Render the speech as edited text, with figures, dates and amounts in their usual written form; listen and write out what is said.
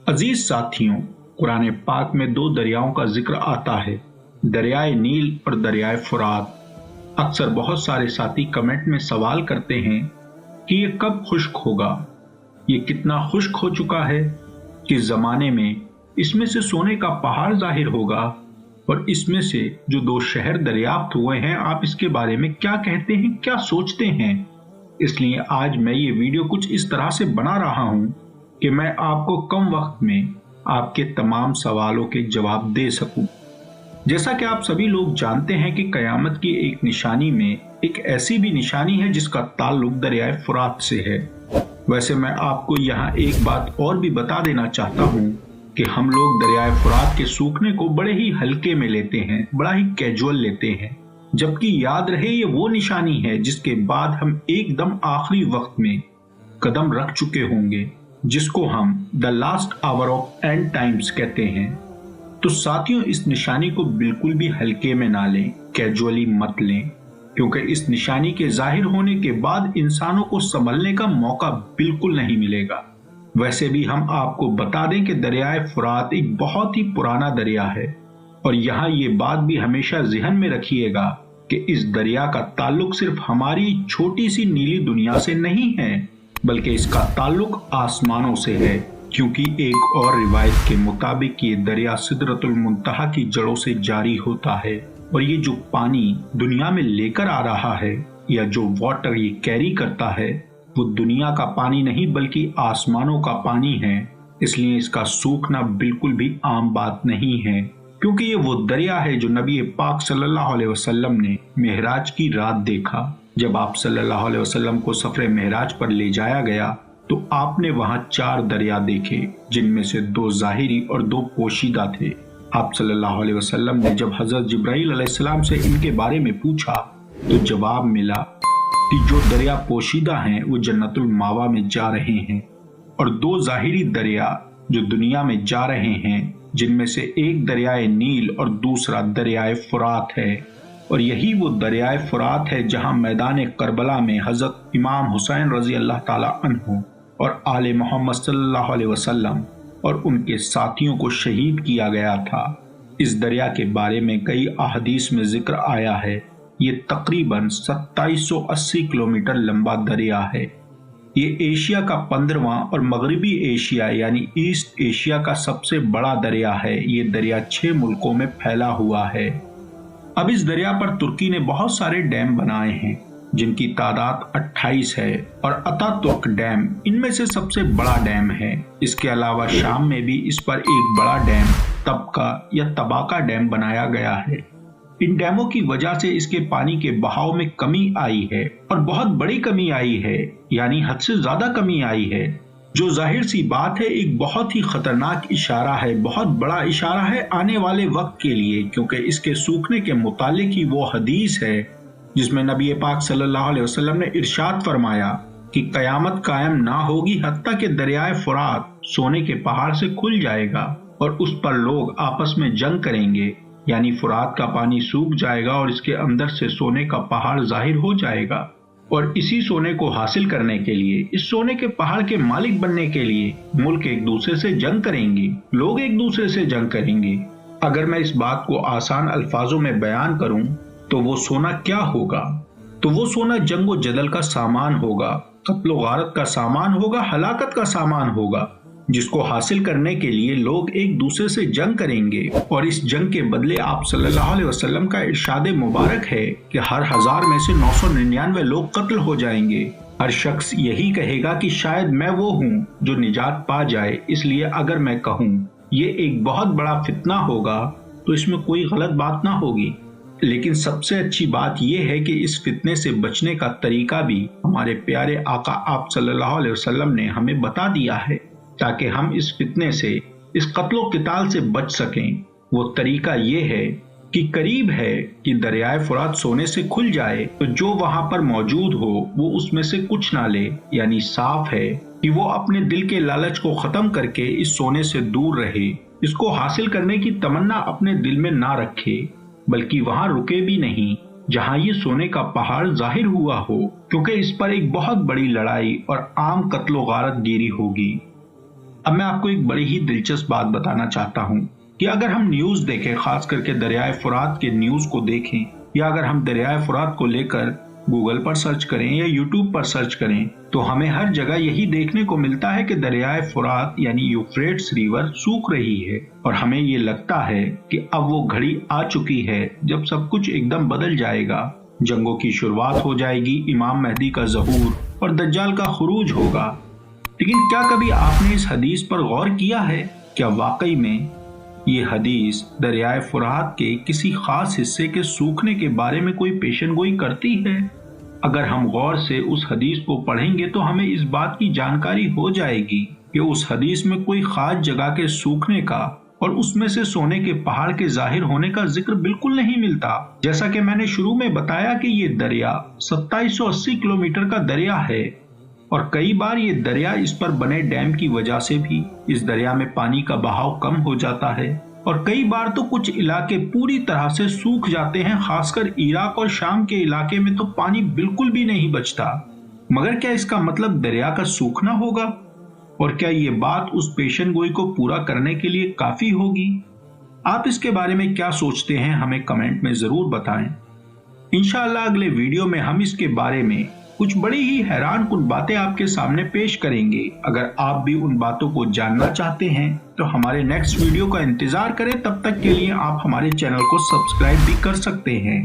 अजीज साथियों, कुरान पाक में दो दरियाओं का जिक्र आता है, दरियाए नील और दरियाए फुरात। अक्सर बहुत सारे साथी कमेंट में सवाल करते हैं कि ये कब खुश्क होगा। ये कितना खुश्क हो चुका है कि जमाने में इसमें से सोने का पहाड़ जाहिर होगा, और इसमें से जो दो शहर दरियाफ्त हुए हैं, आप इसके बारे में क्या कहते हैं, क्या सोचते हैं। इसलिए आज मैं ये वीडियो कुछ इस तरह से बना रहा हूं कि मैं आपको कम वक्त में आपके तमाम सवालों के जवाब दे सकूं। जैसा कि आप सभी लोग जानते हैं कि कयामत की एक निशानी में एक ऐसी भी निशानी है जिसका ताल्लुक दरियाए फुरात से है। वैसे मैं आपको यहाँ एक बात और भी बता देना चाहता हूँ कि हम लोग दरियाए फुरात के सूखने को बड़े ही हल्के में लेते हैं, बड़ा ही कैजुअल लेते हैं, जबकि याद रहे ये वो निशानी है जिसके बाद हम एकदम आखिरी वक्त में कदम रख चुके होंगे, जिसको हम the last hour of and times कहते हैं। तो साथियों, इस निशानी को बिल्कुल भी हल्के में ना लें, कैजुअली मत लें, क्योंकि इस निशानी के जाहिर होने के बाद इंसानों को संभलने का मौका बिल्कुल नहीं मिलेगा। वैसे भी हम आपको बता दें कि दरियाए फुरात एक बहुत ही पुराना दरिया है, और यहाँ ये बात भी हमेशा ज़हन में रखिएगा कि इस दरिया का ताल्लुक सिर्फ हमारी छोटी सी नीली दुनिया से नहीं है, बल्कि इसका ताल्लुक आसमानों से है, क्योंकि एक और रिवायत के मुताबिक ये दरिया सिदरतुल मुंतहा की जड़ों से जारी होता है, और ये जो पानी दुनिया में लेकर आ रहा है, या जो वाटर ये कैरी करता है, वो दुनिया का पानी नहीं बल्कि आसमानों का पानी है। इसलिए इसका सूखना बिल्कुल भी आम बात नहीं है, क्योंकि ये वो दरिया है जो नबी पाक सल्लल्लाहु अलैहि वसल्लम ने मेहराज की रात देखा। जब आप सल्लल्लाहु अलैहि वसल्लम को सफरे मेहराज पर ले जाया गया तो आपने वहां 4 दरिया देखे, जिनमें से 2 जाहिरी और 2 पोशीदा थे। आप सल्लल्लाहु अलैहि वसल्लम ने जब हजरत जिब्राइल अलैहिस्सलाम से इनके बारे में पूछा तो जवाब मिला कि जो दरिया पोशीदा हैं वो जन्नतुल मावा में जा रहे हैं, और 2 जाहिरी दरिया जो दुनिया में जा रहे हैं, जिनमें से एक दरियाए नील और दूसरा दरियाए फुरात है। और यही वो दरियाए फुरात है जहां मैदान करबला में हजरत इमाम हुसैन रजी अल्लाह ताला अन्हु और आले मोहम्मद सल्लल्लाहु अलैहि वसल्लम और उनके साथियों को शहीद किया गया था। इस दरिया के बारे में कई अहदीस में जिक्र आया है। ये तकरीबन 2780 किलोमीटर लंबा दरिया है। ये एशिया का 15वां और मगरबी एशिया यानी ईस्ट एशिया का सबसे बड़ा दरिया है। ये दरिया 6 मुल्कों में फैला हुआ है। अब इस दरिया पर तुर्की ने बहुत सारे डैम बनाए हैं, जिनकी तादाद 28 है, और अतातुर्क डैम इनमें से सबसे बड़ा डैम है। इसके अलावा शाम में भी इस पर एक बड़ा डैम तबका या तबाका डैम बनाया गया है। इन डैमों की वजह से इसके पानी के बहाव में कमी आई है, और बहुत बड़ी कमी आई है, यानी हद से ज्यादा कमी आई है, जो जाहिर सी बात है एक बहुत ही खतरनाक इशारा है, बहुत बड़ा इशारा है आने वाले वक्त के लिए, क्योंकि इसके सूखने के मुतालिक ही वो हदीस है जिसमें नबी पाक सल्लल्लाहु अलैहि वसल्लम ने इरशाद फरमाया कि कयामत कायम ना होगी हत्ता कि दरियाए फुरात सोने के पहाड़ से खुल जाएगा और उस पर लोग आपस में जंग करेंगे, यानी फुरात का पानी सूख जाएगा और इसके अंदर से सोने का पहाड़ जाहिर हो जाएगा। और इसी सोने को हासिल करने के लिए, इस सोने के पहाड़ के मालिक बनने के लिए मुल्क एक दूसरे से जंग करेंगे, लोग एक दूसरे से जंग करेंगे। अगर मैं इस बात को आसान अल्फाजों में बयान करूं तो वो सोना क्या होगा? तो वो सोना जंगो जदल का सामान होगा, कत्लो गारत का सामान होगा, हलाकत का सामान होगा, जिसको हासिल करने के लिए लोग एक दूसरे से जंग करेंगे। और इस जंग के बदले आप सल्लल्लाहु अलैहि वसल्लम का इरशाद मुबारक है कि हर 1000 में से 999 लोग कत्ल हो जाएंगे। हर शख्स यही कहेगा कि शायद मैं वो हूँ जो निजात पा जाए। इसलिए अगर मैं कहूँ ये एक बहुत बड़ा फितना होगा तो इसमें कोई गलत बात ना होगी। लेकिन सबसे अच्छी बात यह है कि इस फितने से बचने का तरीका भी हमारे प्यारे आका आप सल्लल्लाहु अलैहि वसल्लम ने हमें बता दिया है, ताकि हम इस फितने से, इस कत्लो किताल से बच सकें। वो तरीका ये है कि करीब है कि दरियाए फुरात सोने से खुल जाए तो जो वहां पर मौजूद हो वो उसमें से कुछ ना ले, यानी साफ है कि वो अपने दिल के लालच को खत्म करके इस सोने से दूर रहे, इसको हासिल करने की तमन्ना अपने दिल में ना रखे, बल्कि वहां रुके भी नहीं जहां ये सोने का पहाड़ जाहिर हुआ हो, क्योंकि इस पर एक बहुत बड़ी लड़ाई और आम कत्लो गारत गिरी होगी। अब मैं आपको एक बड़ी ही दिलचस्प बात बताना चाहता हूँ कि अगर हम न्यूज देखें, खास करके दरियाए फुरात के न्यूज को देखें, या अगर हम दरियाए फुरात को लेकर गूगल पर सर्च करें या यूट्यूब पर सर्च करें, तो हमें हर जगह यही देखने को मिलता है कि दरियाए फुरात यानी यूफ्रेट्स रिवर सूख रही है। और हमें ये लगता है कि अब वो घड़ी आ चुकी है जब सब कुछ एकदम बदल जाएगा, जंगों की शुरुआत हो जाएगी, इमाम मेहदी का ज़हूर और दज्जाल का खुरूज होगा। लेकिन क्या कभी आपने इस हदीस पर गौर किया है? क्या वाकई में ये हदीस दरियाए फुरात के किसी खास हिस्से के सूखने के बारे में कोई पेशेनगोई करती है? अगर हम गौर से उस हदीस को पढ़ेंगे तो हमें इस बात की जानकारी हो जाएगी कि उस हदीस में कोई खास जगह के सूखने का और उसमें से सोने के पहाड़ के जाहिर होने का जिक्र बिल्कुल नहीं मिलता। जैसा कि मैंने शुरू में बताया कि ये दरिया 2780 किलोमीटर का दरिया है और कई बार ये दरिया इस पर बने डैम की वजह से भी इस दरिया में पानी का बहाव कम हो जाता है और कई बार तो कुछ इलाके पूरी तरह से सूख जाते हैं। खासकर इराक और शाम के इलाके में तो पानी बिल्कुल भी नहीं बचता। मगर क्या इसका मतलब दरिया का सूखना होगा? और क्या ये बात उस पेशेनगोई को पूरा करने के लिए काफी होगी? आप इसके बारे में क्या सोचते हैं, हमें कमेंट में जरूर बताएं। इंशाअल्लाह अगले वीडियो में हम इसके बारे में कुछ बड़ी ही हैरान कुन बातें आपके सामने पेश करेंगे। अगर आप भी उन बातों को जानना चाहते हैं तो हमारे नेक्स्ट वीडियो का इंतजार करें। तब तक के लिए आप हमारे चैनल को सब्सक्राइब भी कर सकते हैं।